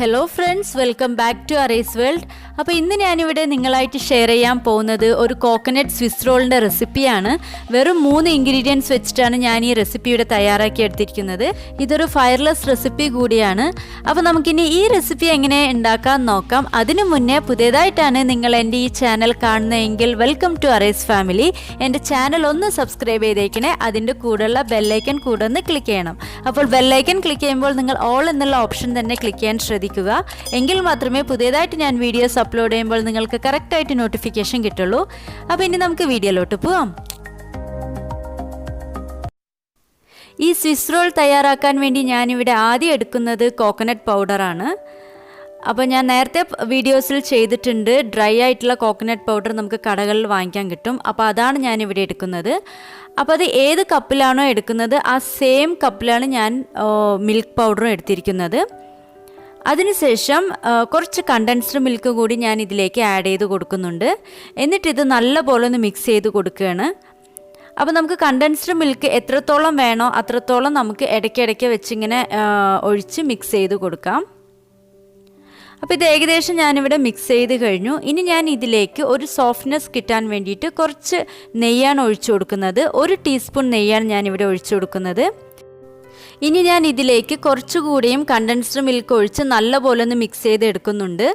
Hello friends, welcome back to Arraysworld. അപ്പോൾ ഇന്ന് ഞാനിവിടെ നിങ്ങളായിട്ട് ഷെയർ ചെയ്യാൻ പോകുന്നത് ഒരു കോക്കനട്ട് സ്വിസ് റോളിൻ്റെ റെസിപ്പിയാണ്. വെറും 3 ഇൻഗ്രീഡിയൻസ് വെച്ചിട്ടാണ് ഞാൻ ഈ റെസിപ്പി ഇവിടെ തയ്യാറാക്കി എടുത്തിരിക്കുന്നത്. ഇതൊരു ഫയർലെസ് റെസിപ്പി കൂടിയാണ്. അപ്പോൾ നമുക്കിനി ഈ റെസിപ്പി എങ്ങനെ ഉണ്ടാക്കാൻ നോക്കാം. അതിനു മുന്നേ പുതിയതായിട്ടാണ് നിങ്ങൾ എൻ്റെ ഈ ചാനൽ കാണുന്നതെങ്കിൽ വെൽക്കം ടു അറേസ് ഫാമിലി. എൻ്റെ ചാനൽ ഒന്ന് സബ്സ്ക്രൈബ് ചെയ്തേക്കണേ. അതിൻ്റെ കൂടെയുള്ള ബെല്ലൈക്കൺ കൂടെ ഒന്ന് ക്ലിക്ക് ചെയ്യണം. അപ്പോൾ ബെല്ലൈക്കൺ ക്ലിക്ക് ചെയ്യുമ്പോൾ നിങ്ങൾ ഓൾ എന്നുള്ള ഓപ്ഷൻ തന്നെ ക്ലിക്ക് ചെയ്യാൻ ശ്രദ്ധിക്കുക. എങ്കിൽ മാത്രമേ പുതിയതായിട്ട് ഞാൻ വീഡിയോസ് അപ്ലോഡ് ചെയ്യുമ്പോൾ നിങ്ങൾക്ക് കറക്റ്റായിട്ട് നോട്ടിഫിക്കേഷൻ കിട്ടുള്ളൂ. അപ്പോൾ ഇനി നമുക്ക് വീഡിയോയിലോട്ട് പോവാം. ഈ സ്വിസ് റോൾ തയ്യാറാക്കാൻ വേണ്ടി ഞാനിവിടെ ആദ്യം എടുക്കുന്നത് കോക്കനട്ട് പൗഡറാണ്. അപ്പോൾ ഞാൻ നേരത്തെ വീഡിയോസിൽ ചെയ്തിട്ടുണ്ട്, ഡ്രൈ ആയിട്ടുള്ള കോക്കനട്ട് പൗഡർ നമുക്ക് കടകളിൽ വാങ്ങിക്കാൻ കിട്ടും. അപ്പോൾ അതാണ് ഞാനിവിടെ എടുക്കുന്നത്. അപ്പോൾ അത് ഏത് കപ്പിലാണോ എടുക്കുന്നത് ആ സെയിം കപ്പിലാണ് ഞാൻ മിൽക്ക് പൗഡറും എടുത്തിരിക്കുന്നത്. അതിനുശേഷം കുറച്ച് കണ്ടൻസ്ഡ് മിൽക്ക് കൂടി ഞാൻ ഇതിലേക്ക് ആഡ് ചെയ്ത് കൊടുക്കുന്നുണ്ട്. എന്നിട്ടിത് നല്ലപോലെ ഒന്ന് മിക്സ് ചെയ്ത് കൊടുക്കുകയാണ്. അപ്പോൾ നമുക്ക് കണ്ടൻസ്ഡ് മിൽക്ക് എത്രത്തോളം വേണോ അത്രത്തോളം നമുക്ക് ഇടയ്ക്കിടയ്ക്ക് വെച്ചിങ്ങനെ ഒഴിച്ച് മിക്സ് ചെയ്ത് കൊടുക്കാം. അപ്പോൾ ഇത് ഏകദേശം ഞാനിവിടെ മിക്സ് ചെയ്ത് കഴിഞ്ഞു. ഇനി ഞാൻ ഇതിലേക്ക് ഒരു സോഫ്റ്റ്നെസ് കിട്ടാൻ വേണ്ടിയിട്ട് കുറച്ച് നെയ്യാണ് ഒഴിച്ചു കൊടുക്കുന്നത്. 1 ടീസ്പൂൺ നെയ്യാണ് ഞാനിവിടെ ഒഴിച്ചു കൊടുക്കുന്നത്. ഇനി ഞാൻ ഇതിലേക്ക് കുറച്ചുകൂടിയും കണ്ടൻസ്ഡ് മിൽക്ക് ഒഴിച്ച് നല്ലപോലെ ഒന്ന് മിക്സ് ചെയ്ത് എടുക്കുന്നുണ്ട്.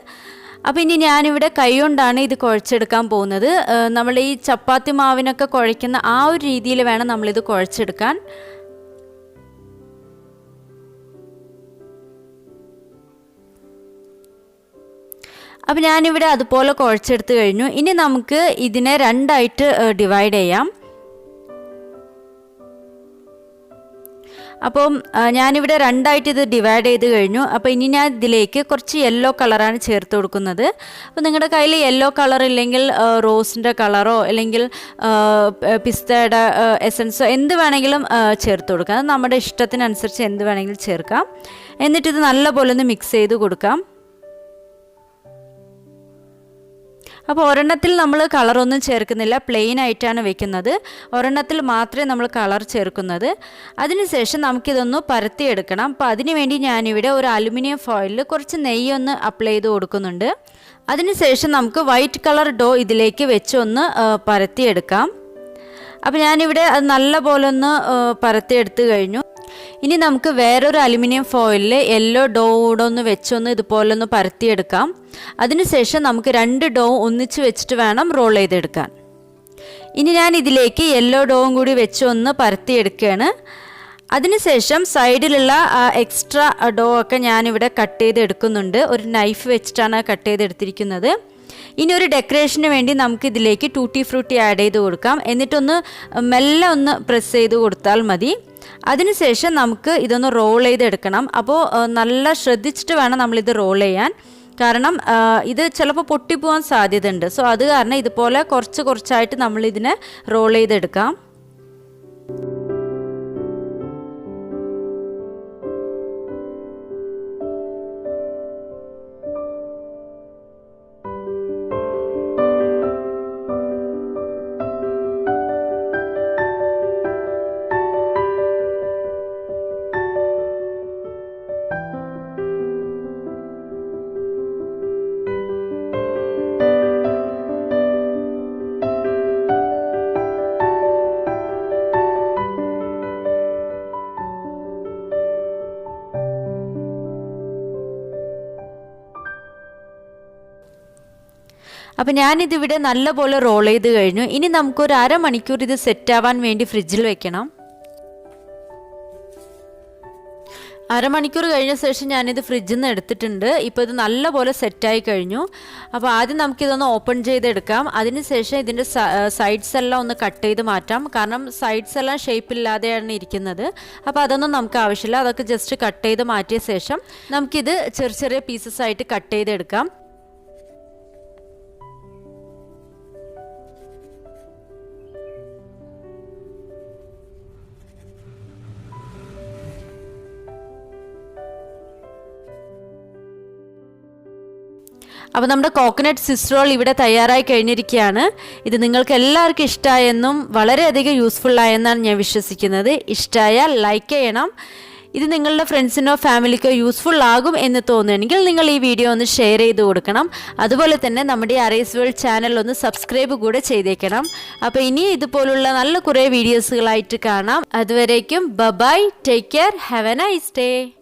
അപ്പോൾ ഇനി ഞാനിവിടെ കൈ കൊണ്ടാണ് ഇത് കുഴച്ചെടുക്കാൻ പോകുന്നത്. നമ്മൾ ഈ ചപ്പാത്തി മാവിനൊക്കെ കുഴയ്ക്കുന്ന ആ ഒരു രീതിയിൽ വേണം നമ്മളിത് കുഴച്ചെടുക്കാൻ. അപ്പോൾ ഞാനിവിടെ അതുപോലെ കുഴച്ചെടുത്ത് കഴിഞ്ഞു. ഇനി നമുക്ക് ഇതിനെ രണ്ടായിട്ട് ഡിവൈഡ് ചെയ്യാം. അപ്പം ഞാനിവിടെ രണ്ടായിട്ട് ഇത് ഡിവൈഡ് ചെയ്ത് കഴിഞ്ഞു. അപ്പോൾ ഇനി ഞാൻ ഇതിലേക്ക് കുറച്ച് യെല്ലോ കളറാണ് ചേർത്ത് കൊടുക്കുന്നത്. അപ്പോൾ നിങ്ങളുടെ കയ്യിൽ യെല്ലോ കളർ ഇല്ലെങ്കിൽ റോസിൻ്റെ കളറോ അല്ലെങ്കിൽ പിസ്തയുടെ എസൻസോ എന്ത് വേണമെങ്കിലും ചേർത്ത് കൊടുക്കാം. അത് നമ്മുടെ ഇഷ്ടത്തിനനുസരിച്ച് എന്ത് വേണമെങ്കിലും ചേർക്കാം. എന്നിട്ടിത് നല്ലപോലെ ഒന്ന് മിക്സ് ചെയ്ത് കൊടുക്കാം. അപ്പോൾ ഒരെണ്ണത്തിൽ നമ്മൾ കളറൊന്നും ചേർക്കുന്നില്ല, പ്ലെയിൻ ആയിട്ടാണ് വെക്കുന്നത്. ഒരെണ്ണത്തിൽ മാത്രമേ നമ്മൾ കളർ ചേർക്കുന്നത്. അതിനുശേഷം നമുക്കിതൊന്ന് പരത്തിയെടുക്കണം. അപ്പോൾ അതിനു വേണ്ടി ഞാനിവിടെ ഒരു അലുമിനിയം ഫോയിലിൽ കുറച്ച് നെയ്യൊന്ന് അപ്ലൈ ചെയ്ത് കൊടുക്കുന്നുണ്ട്. അതിനുശേഷം നമുക്ക് വൈറ്റ് കളർ ഡോ ഇതിലേക്ക് വെച്ച് ഒന്ന് പരത്തിയെടുക്കാം. അപ്പോൾ ഞാനിവിടെ അത് നല്ലപോലെ ഒന്ന് പരത്തിയെടുത്ത് കഴിഞ്ഞു. ഇനി നമുക്ക് വേറൊരു അലുമിനിയം ഫോയിലിൽ യെല്ലോ ഡോ കൂടെ ഒന്ന് വെച്ചൊന്ന് ഇതുപോലെ ഒന്ന് പരത്തിയെടുക്കാം. അതിനുശേഷം നമുക്ക് 2 ഡോ ഒന്നിച്ച് വെച്ചിട്ട് വേണം റോൾ ചെയ്തെടുക്കാൻ. ഇനി ഞാൻ ഇതിലേക്ക് യെല്ലോ ഡോവും കൂടി വെച്ച് ഒന്ന് പരത്തിയെടുക്കുകയാണ്. അതിനുശേഷം സൈഡിലുള്ള എക്സ്ട്രാ ഡോ ഒക്കെ ഞാനിവിടെ കട്ട് ചെയ്തെടുക്കുന്നുണ്ട്. ഒരു നൈഫ് വെച്ചിട്ടാണ് കട്ട് ചെയ്തെടുത്തിരിക്കുന്നത്. ഇനി ഒരു ഡെക്കറേഷന് വേണ്ടി നമുക്ക് ഇതിലേക്ക് ടൂട്ടി ഫ്രൂട്ടി ആഡ് ചെയ്ത് കൊടുക്കാം. എന്നിട്ടൊന്ന് മെല്ലെ ഒന്ന് പ്രസ് ചെയ്ത് കൊടുത്താൽ മതി. അതിനുശേഷം നമുക്ക് ഇതൊന്ന് റോൾ ചെയ്തെടുക്കണം. അപ്പോൾ നല്ല ശ്രദ്ധിച്ചിട്ട് വേണം നമ്മളിത് റോൾ ചെയ്യാൻ. കാരണം ഇത് ചിലപ്പോൾ പൊട്ടിപ്പോവാൻ സാധ്യതയുണ്ട്. സോ അത് കാരണം ഇതുപോലെ കുറച്ചായിട്ട് നമ്മളിതിനെ റോൾ ചെയ്തെടുക്കാം. അപ്പോൾ ഞാനിതിവിടെ നല്ലപോലെ റോൾ ചെയ്ത് കഴിഞ്ഞു. ഇനി നമുക്കൊരു അരമണിക്കൂർ ഇത് സെറ്റാവാൻ വേണ്ടി ഫ്രിഡ്ജിൽ വെക്കണം. അരമണിക്കൂർ കഴിഞ്ഞ ശേഷം ഞാനിത് ഫ്രിഡ്ജിൽ നിന്ന് എടുത്തിട്ടുണ്ട്. ഇപ്പോൾ ഇത് നല്ലപോലെ സെറ്റായി കഴിഞ്ഞു. അപ്പോൾ ആദ്യം നമുക്കിതൊന്ന് ഓപ്പൺ ചെയ്തെടുക്കാം. അതിനുശേഷം ഇതിൻ്റെ സൈഡ്സ് എല്ലാം ഒന്ന് കട്ട് ചെയ്ത് മാറ്റാം. കാരണം സൈഡ്സ് എല്ലാം ഷേപ്പില്ലാതെയാണ് ഇരിക്കുന്നത്. അപ്പോൾ അതൊന്നും നമുക്ക് ആവശ്യമില്ല. അതൊക്കെ ജസ്റ്റ് കട്ട് ചെയ്ത് മാറ്റിയ ശേഷം നമുക്കിത് ചെറിയ പീസസ് ആയിട്ട് കട്ട് ചെയ്തെടുക്കാം. അപ്പോൾ നമ്മുടെ കോക്കനട്ട് സ്വിസ് റോൾ ഇവിടെ തയ്യാറായി കഴിഞ്ഞിരിക്കുകയാണ്. ഇത് നിങ്ങൾക്ക് എല്ലാവർക്കും ഇഷ്ടമായെന്നും വളരെയധികം യൂസ്ഫുൾ ആയെന്നാണ് ഞാൻ വിശ്വസിക്കുന്നത്. ഇഷ്ടമായാൽ ലൈക്ക് ചെയ്യണം. ഇത് നിങ്ങളുടെ ഫ്രണ്ട്സിനോ ഫാമിലിക്കോ യൂസ്ഫുൾ ആകും എന്ന് തോന്നുകയാണെങ്കിൽ നിങ്ങൾ ഈ വീഡിയോ ഒന്ന് ഷെയർ ചെയ്ത് കൊടുക്കണം. അതുപോലെ തന്നെ നമ്മുടെ Arraysworld ചാനൽ ഒന്ന് സബ്സ്ക്രൈബ് കൂടെ ചെയ്തേക്കണം. അപ്പോൾ ഇനി ഇതുപോലുള്ള നല്ല കുറേ വീഡിയോസുകളായിട്ട് കാണാം. അതുവരേക്കും bye, take care, have a nice day.